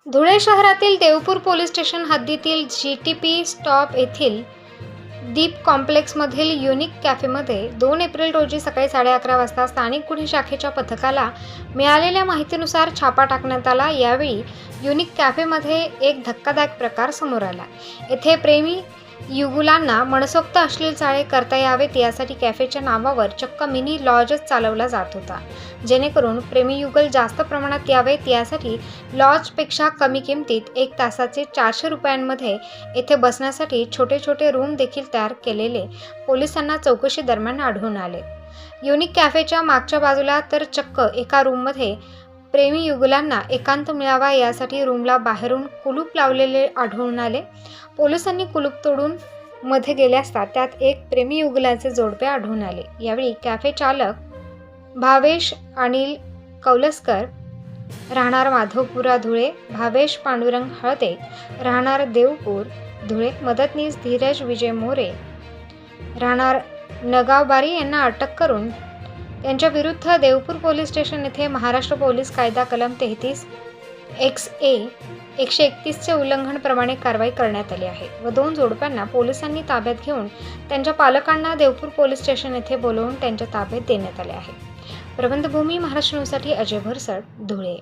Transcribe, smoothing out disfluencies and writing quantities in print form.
धुळे शहरातील Deopur police station हद्दीतील GTP stop येथील दीप कॉम्प्लेक्समधील युनिक कॅफेमध्ये 2 एप्रिल रोजी सकाळी 11:30 वाजता स्थानिक गुन्हे शाखेच्या पथकाला मिळालेल्या माहितीनुसार छापा टाकण्यात आला। यावेळी युनिक कॅफेमध्ये एक धक्कादायक प्रकार समोर आला। येथे प्रेमी युगुलांना मनसोक्त अश्लील चाळे करता यावेत यासाठी कॅफेच्या नावावर चक्क मिनी लॉजच चालवला जात होता, जेणेकरून प्रेमी युगल जास्त प्रमाणात यावेत यासाठी लॉजपेक्षा कमी किमतीत 1 तासाचे 400 रुपयांमध्ये येथे बसण्यासाठी छोटे छोटे रूम देखील तयार केलेले पोलिसांना चौकशी दरम्यान आढळून आले। युनिक कॅफेच्या मागच्या बाजूला तर चक्क एका रूममध्ये प्रेमी युगुलांना एकांत मिळावा यासाठी रूमला बाहेरून कुलूप लावलेले आढळून आले। पोलिसांनी कुलूप तोडून मध्ये गेले असता त्यात एक प्रेमी युगुलाचे जोडपे आढळून आले। यावेळी कॅफे चालक भावेश अनिल कौलस्कर राहणार माधवपुरा धुळे, भावेश पांडुरंग हळदे राहणार देवपूर धुळे, मदतनीस धीरज विजय मोरे राहणार नगावबारी यांना अटक करून त्यांच्या विरुद्ध देवपूर पोलीस स्टेशन येथे महाराष्ट्र पोलीस कायदा कलम 33(1)(a) 131 चे उल्लंघन प्रमाणे कारवाई करण्यात आली आहे व 2 जोडप्यांना पोलिसांनी ताब्यात घेऊन त्यांच्या पालकांना देवपूर पोलीस स्टेशन येथे बोलवून त्यांच्या ताब्यात देण्यात आले आहे। प्रबंधभूमी महाराष्ट्र न्यूजसाठी अजय भरसट, धुळे।